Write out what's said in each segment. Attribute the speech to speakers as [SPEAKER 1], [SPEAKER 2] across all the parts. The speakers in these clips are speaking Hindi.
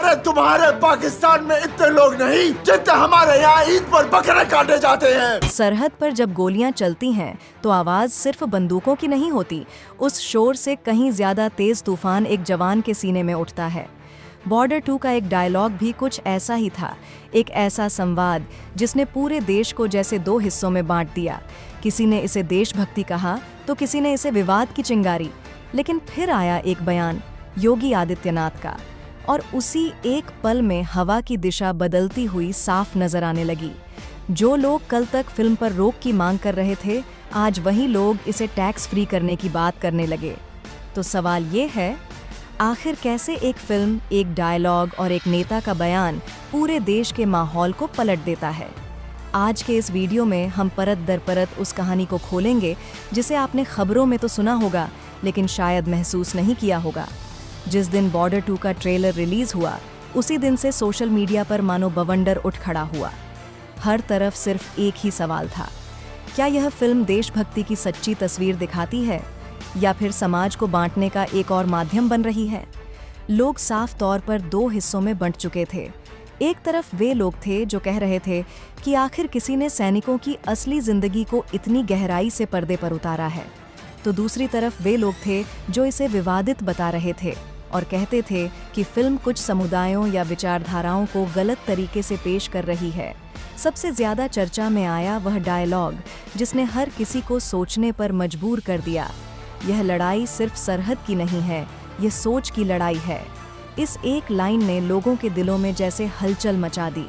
[SPEAKER 1] अरे तुम्हारे पाकिस्तान में इतने लोग नहीं जितने हमारे यहाँ ईद पर बकरे काटे जाते हैं।
[SPEAKER 2] सरहद पर जब गोलियां चलती हैं तो आवाज सिर्फ बंदूकों की नहीं होती, उस शोर से कहीं ज्यादा तेज तूफान एक जवान के सीने में उठता है। बॉर्डर 2 का एक डायलॉग भी कुछ ऐसा ही था, एक ऐसा संवाद जिसने पूरे देश को जैसे दो हिस्सों में बांट दिया। किसी ने इसे देशभक्ति कहा तो किसी ने इसे विवाद की चिंगारी। लेकिन फिर आया एक बयान योगी आदित्यनाथ का, और उसी एक पल में हवा की दिशा बदलती हुई साफ नजर आने लगी। जो लोग कल तक फिल्म पर रोक की मांग कर रहे थे, आज वही लोग इसे टैक्स फ्री करने की बात करने लगे। तो सवाल ये है, आखिर कैसे एक फिल्म, एक डायलॉग और एक नेता का बयान पूरे देश के माहौल को पलट देता है? आज के इस वीडियो में हम परत दर परत उस कहानी को खोलेंगे जिसे आपने खबरों में तो सुना होगा लेकिन शायद महसूस नहीं किया होगा। जिस दिन बॉर्डर 2 का ट्रेलर रिलीज हुआ, उसी दिन से सोशल मीडिया पर मानो बवंडर उठ खड़ा हुआ। हर तरफ सिर्फ एक ही सवाल था, क्या यह फिल्म देशभक्ति की सच्ची तस्वीर दिखाती है या फिर समाज को बांटने का एक और माध्यम बन रही है? लोग साफ तौर पर दो हिस्सों में बंट चुके थे। एक तरफ वे लोग थे जो कह रहे थे कि आखिर किसी ने सैनिकों की असली जिंदगी को इतनी गहराई से पर्दे पर उतारा है, तो दूसरी तरफ वे लोग थे जो इसे विवादित बता रहे थे और कहते थे कि फिल्म कुछ समुदायों या विचारधाराओं को गलत तरीके से पेश कर रही है। सबसे ज्यादा चर्चा में आया वह डायलॉग जिसने हर किसी को सोचने पर मजबूर कर दिया। यह लड़ाई सिर्फ सरहद की नहीं है, यह सोच की लड़ाई है। इस एक लाइन ने लोगों के दिलों में जैसे हलचल मचा दी।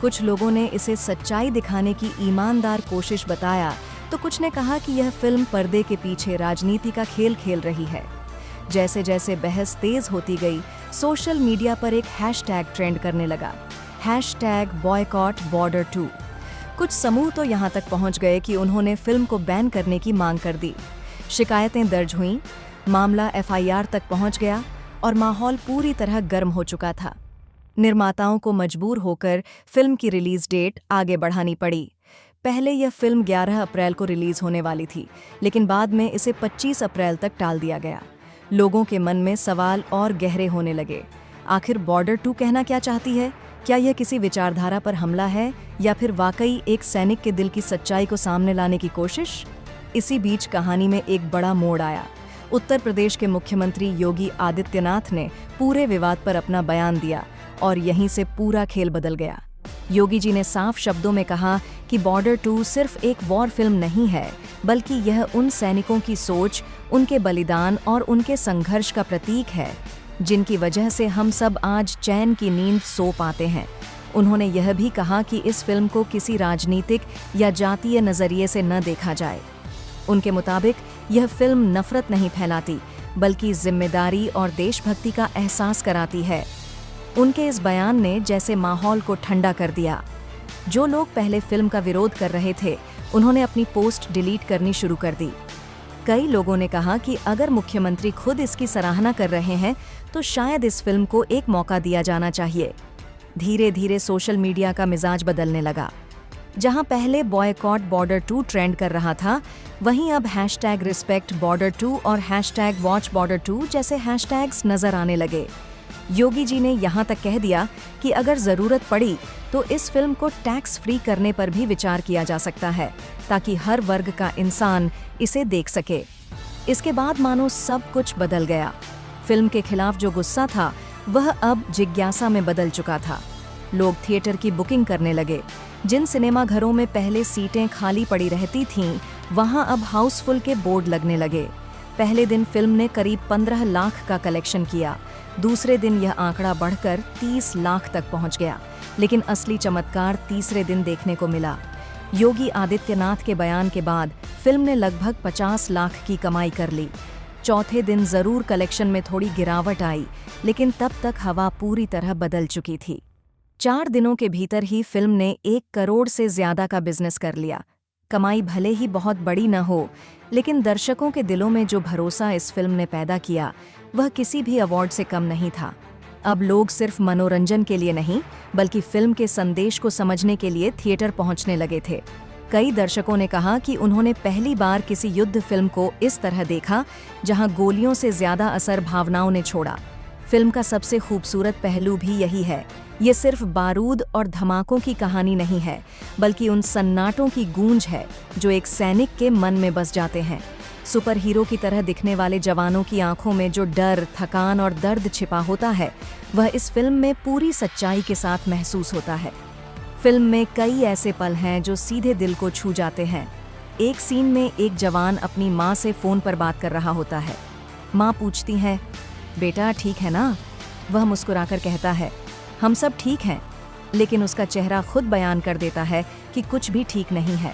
[SPEAKER 2] कुछ लोगों ने इसे सच्चाई दिखाने की ईमानदार कोशिश बताया, तो कुछ ने कहा कि यह फिल्म पर्दे के पीछे राजनीति का खेल खेल रही है। जैसे जैसे बहस तेज होती गई, सोशल मीडिया पर एक हैशटैग ट्रेंड करने लगा, #boycott_border2। कुछ समूह तो यहाँ तक पहुँच गए कि उन्होंने फिल्म को बैन करने की मांग कर दी। शिकायतें दर्ज हुईं, मामला FIR तक पहुँच गया और माहौल पूरी तरह गर्म हो चुका था। निर्माताओं को मजबूर होकर फिल्म की रिलीज डेट आगे बढ़ानी पड़ी। पहले यह फिल्म 11 अप्रैल को रिलीज होने वाली थी, लेकिन बाद में इसे 25 अप्रैल तक टाल दिया गया। लोगों के मन में सवाल और गहरे होने लगे। आखिर बॉर्डर 2 कहना क्या चाहती है? क्या यह किसी विचारधारा पर हमला है या फिर वाकई एक सैनिक के दिल की सच्चाई को सामने लाने की कोशिश? इसी बीच कहानी में एक बड़ा मोड़ आया। उत्तर प्रदेश के मुख्यमंत्री योगी आदित्यनाथ ने पूरे विवाद पर अपना बयान दिया और यहीं से पूरा खेल बदल गया। योगी जी ने साफ शब्दों में कहा कि बॉर्डर 2 सिर्फ एक वॉर फिल्म नहीं है, बल्कि यह उन सैनिकों की सोच, उनके बलिदान और उनके संघर्ष का प्रतीक है, जिनकी वजह से हम सब आज चैन की नींद सो पाते हैं। उन्होंने यह भी कहा कि इस फिल्म को किसी राजनीतिक या जातीय नजरिए से न देखा जाए। उनके मुताबिक यह फिल्म नफरत नहीं फैलाती, बल्कि जिम्मेदारी और देशभक्ति का एहसास कराती है। उनके इस बयान ने जैसे माहौल को ठंडा कर दिया। जो लोग पहले फिल्म का विरोध कर रहे थे, उन्होंने अपनी पोस्ट डिलीट करनी शुरू कर दी। कई लोगों ने कहा कि अगर मुख्यमंत्री खुद इसकी सराहना कर रहे हैं, तो शायद इस फिल्म को एक मौका दिया जाना चाहिए। धीरे धीरे सोशल मीडिया का मिजाज बदलने लगा। जहां पहले #boycott_border2 ट्रेंड कर रहा था, वहीं अब #respectborder2 और #watchborder2 जैसे हैशटैग्स नजर आने लगे। योगी जी ने यहाँ तक कह दिया कि अगर जरूरत पड़ी तो इस फिल्म को टैक्स फ्री करने पर भी विचार किया जा सकता है, ताकि हर वर्ग का इंसान इसे देख सके। इसके बाद मानो सब कुछ बदल गया। फिल्म के खिलाफ जो गुस्सा था, वह अब जिज्ञासा में बदल चुका था। लोग थिएटर की बुकिंग करने लगे। जिन सिनेमा घरों में पहले सीटें खाली पड़ी रहती थीं, वहां अब हाउसफुल के बोर्ड लगने लगे। पहले दिन फिल्म ने करीब 15 लाख का कलेक्शन किया। दूसरे दिन यह आंकड़ा बढ़कर 30 लाख तक पहुंच गया। लेकिन असली चमत्कार तीसरे दिन देखने को मिला। योगी आदित्यनाथ के बयान के बाद फिल्म ने लगभग 50 लाख की कमाई कर ली। चौथे दिन जरूर कलेक्शन में थोड़ी गिरावट आई, लेकिन तब तक हवा पूरी तरह बदल चुकी थी। 4 दिनों के भीतर ही फिल्म ने 1 करोड़ से ज्यादा का बिजनेस कर लिया। कमाई भले ही बहुत बड़ी न हो, लेकिन दर्शकों के दिलों में जो भरोसा इस फिल्म ने पैदा किया, वह किसी भी अवार्ड से कम नहीं था। अब लोग सिर्फ मनोरंजन के लिए नहीं, बल्कि फिल्म के संदेश को समझने के लिए थिएटर पहुंचने लगे थे। कई दर्शकों ने कहा कि उन्होंने पहली बार किसी युद्ध फिल्म को इस तरह देखा, जहां गोलियों से ज्यादा असर भावनाओं ने छोड़ा। फिल्म का सबसे खूबसूरत पहलू भी यही है। ये सिर्फ बारूद और धमाकों की कहानी नहीं है, बल्कि उन सन्नाटों की गूंज है जो एक सैनिक के मन में बस जाते हैं। सुपर हीरो की तरह दिखने वाले जवानों की आंखों में जो डर, थकान और दर्द छिपा होता है, वह इस फिल्म में पूरी सच्चाई के साथ महसूस होता है। फिल्म में कई ऐसे पल हैं जो सीधे दिल को छू जाते हैं। एक सीन में एक जवान अपनी माँ से फ़ोन पर बात कर रहा होता है। माँ पूछती है, बेटा ठीक है ना? वह मुस्कुराकर कहता है, हम सब ठीक हैं। लेकिन उसका चेहरा खुद बयान कर देता है कि कुछ भी ठीक नहीं है।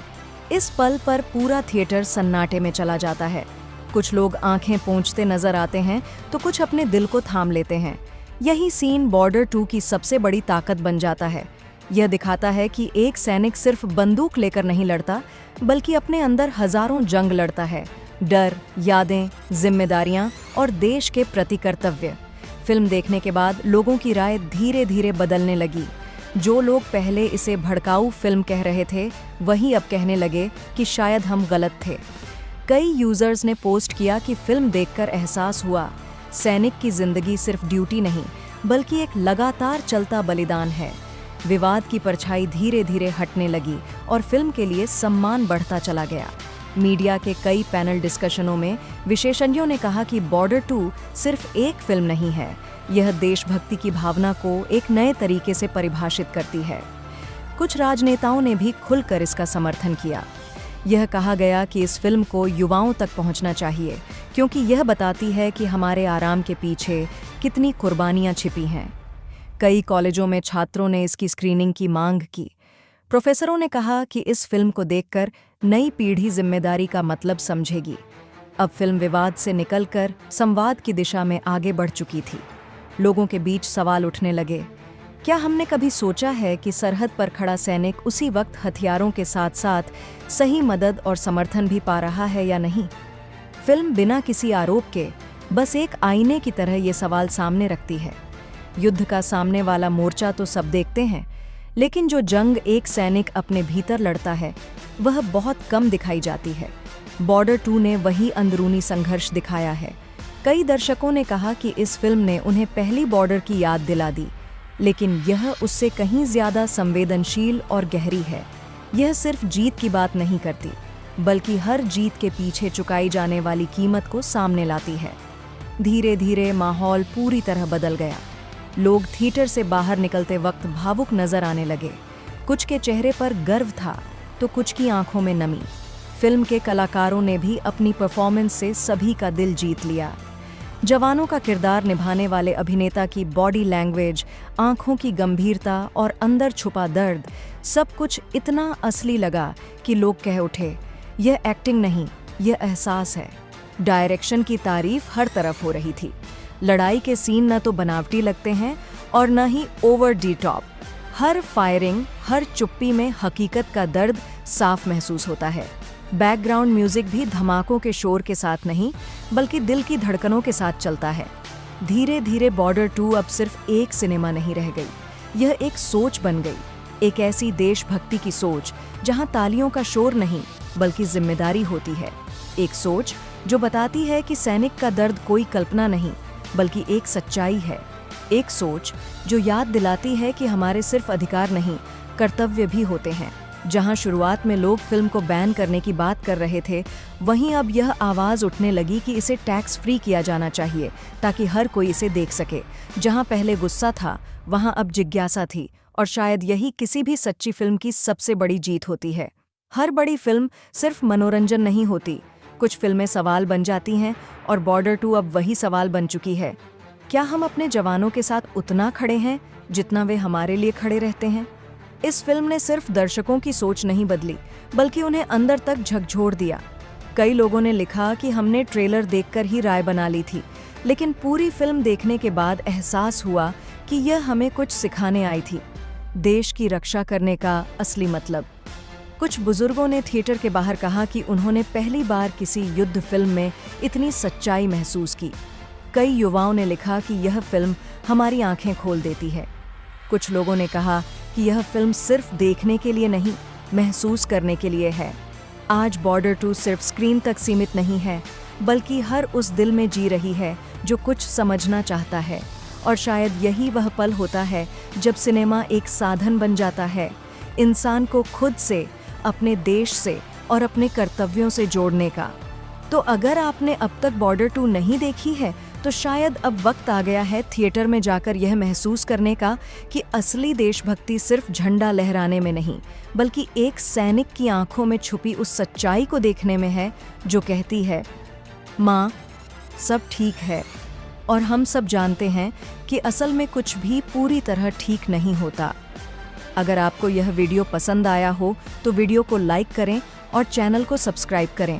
[SPEAKER 2] इस पल पर पूरा थिएटर सन्नाटे में चला जाता है। कुछ लोग आंखें पोंछते नजर आते हैं तो कुछ अपने दिल को थाम लेते हैं। यही सीन बॉर्डर 2 की सबसे बड़ी ताकत बन जाता है। यह दिखाता है कि एक सैनिक सिर्फ बंदूक लेकर नहीं लड़ता, बल्कि अपने अंदर हजारों जंग लड़ता है। डर, यादें, जिम्मेदारियां और देश के प्रति कर्तव्य। फिल्म देखने के बाद लोगों की राय धीरे धीरे बदलने लगी। जो लोग पहले इसे भड़काऊ फिल्म कह रहे थे, वही अब कहने लगे कि शायद हम गलत थे। कई यूजर्स ने पोस्ट किया कि फिल्म देखकर एहसास हुआ, सैनिक की जिंदगी सिर्फ ड्यूटी नहीं, बल्कि एक लगातार चलता बलिदान है। विवाद की परछाई धीरे धीरे हटने लगी और फिल्म के लिए सम्मान बढ़ता चला गया। मीडिया के कई पैनल डिस्कशनों में विशेषज्ञों ने कहा कि बॉर्डर 2 सिर्फ एक फिल्म नहीं है, यह देशभक्ति की भावना को एक नए तरीके से परिभाषित करती है। कुछ राजनेताओं ने भी खुलकर इसका समर्थन किया। यह कहा गया कि इस फिल्म को युवाओं तक पहुंचना चाहिए, क्योंकि यह बताती है कि हमारे आराम के पीछे कितनी कुर्बानियां छिपी हैं। कई कॉलेजों में छात्रों ने इसकी स्क्रीनिंग की मांग की। प्रोफेसरों ने कहा कि इस फिल्म को देखकर नई पीढ़ी जिम्मेदारी का मतलब समझेगी। अब फिल्म विवाद से निकलकर संवाद की दिशा में आगे बढ़ चुकी थी। लोगों के बीच सवाल उठने लगे, क्या हमने कभी सोचा है कि सरहद पर खड़ा सैनिक उसी वक्त हथियारों के साथ साथ सही मदद और समर्थन भी पा रहा है या नहीं? फिल्म बिना किसी आरोप के बस एक आईने की तरह ये सवाल सामने रखती है। युद्ध का सामने वाला मोर्चा तो सब देखते हैं, लेकिन जो जंग एक सैनिक अपने भीतर लड़ता है, वह बहुत कम दिखाई जाती है। बॉर्डर 2 ने वही अंदरूनी संघर्ष दिखाया है। कई दर्शकों ने कहा कि इस फिल्म ने उन्हें पहली बॉर्डर की याद दिला दी, लेकिन यह उससे कहीं ज्यादा संवेदनशील और गहरी है। यह सिर्फ जीत की बात नहीं करती, बल्कि हर जीत के पीछे चुकाई जाने वाली कीमत को सामने लाती है। धीरे धीरे माहौल पूरी तरह बदल गया। लोग थिएटर से बाहर निकलते वक्त भावुक नजर आने लगे। कुछ के चेहरे पर गर्व था तो कुछ की आंखों में नमी। फिल्म के कलाकारों ने भी अपनी परफॉर्मेंस से सभी का दिल जीत लिया। जवानों का किरदार निभाने वाले अभिनेता की बॉडी लैंग्वेज, आंखों की गंभीरता और अंदर छुपा दर्द, सब कुछ इतना असली लगा कि लोग कह उठे, यह एक्टिंग नहीं, यह एहसास है। डायरेक्शन की तारीफ हर तरफ हो रही थी। लड़ाई के सीन न तो बनावटी लगते हैं और न ही ओवर दी टॉप। हर फायरिंग, हर चुप्पी में हकीकत का दर्द साफ महसूस होता है। बैकग्राउंड म्यूजिक भी धमाकों के शोर के साथ नहीं, बल्कि दिल की धड़कनों के साथ चलता है। धीरे धीरे बॉर्डर 2 अब सिर्फ एक सिनेमा नहीं रह गई, यह एक सोच बन गई। एक ऐसी देशभक्ति की सोच जहां तालियों का शोर नहीं, बल्कि जिम्मेदारी होती है। एक सोच जो बताती है कि सैनिक का दर्द कोई कल्पना नहीं, बल्कि एक सच्चाई है। एक सोच जो याद दिलाती है कि हमारे सिर्फ अधिकार नहीं, कर्तव्य भी होते हैं। जहां शुरुआत में लोग फिल्म को बैन करने की बात कर रहे थे, वहीं अब यह आवाज उठने लगी कि इसे टैक्स फ्री किया जाना चाहिए, ताकि हर कोई इसे देख सके। जहां पहले गुस्सा था, वहां अब जिज्ञासा थी, और शायद यही किसी भी सच्ची फिल्म की सबसे बड़ी जीत होती है। हर बड़ी फिल्म सिर्फ मनोरंजन नहीं होती, कुछ फिल्में सवाल बन जाती हैं, और बॉर्डर 2 अब वही सवाल बन चुकी है। क्या हम अपने जवानों के साथ उतना खड़े हैं जितना वे हमारे लिए खड़े रहते हैं? इस फिल्म ने सिर्फ दर्शकों की सोच नहीं बदली, बल्कि उन्हें अंदर तक झकझोर दिया। कई लोगों ने लिखा कि हमने ट्रेलर देखकर ही राय बना ली थी, लेकिन पूरी फिल्म देखने के बाद एहसास हुआ कि यह हमें कुछ सिखाने आई थी, देश की रक्षा करने का असली मतलब। कुछ बुजुर्गों ने थिएटर के बाहर कहा कि उन्होंने पहली बार किसी युद्ध फिल्म में इतनी सच्चाई महसूस की। कई युवाओं ने लिखा कि यह फिल्म हमारी आंखें खोल देती है। कुछ लोगों ने कहा कि यह फिल्म सिर्फ देखने के लिए नहीं, महसूस करने के लिए है। आज बॉर्डर 2 सिर्फ स्क्रीन तक सीमित नहीं है, बल्कि हर उस दिल में जी रही है जो कुछ समझना चाहता है। और शायद यही वह पल होता है जब सिनेमा एक साधन बन जाता है इंसान को खुद से, अपने देश से और अपने कर्तव्यों से जोड़ने का। तो अगर आपने अब तक बॉर्डर 2 नहीं देखी है तो शायद अब वक्त आ गया है थिएटर में जाकर यह महसूस करने का कि असली देशभक्ति सिर्फ झंडा लहराने में नहीं, बल्कि एक सैनिक की आंखों में छुपी उस सच्चाई को देखने में है जो कहती है, माँ, सब ठीक है। और हम सब जानते हैं कि असल में कुछ भी पूरी तरह ठीक नहीं होता। अगर आपको यह वीडियो पसंद आया हो तो वीडियो को लाइक करें और चैनल को सब्सक्राइब करें।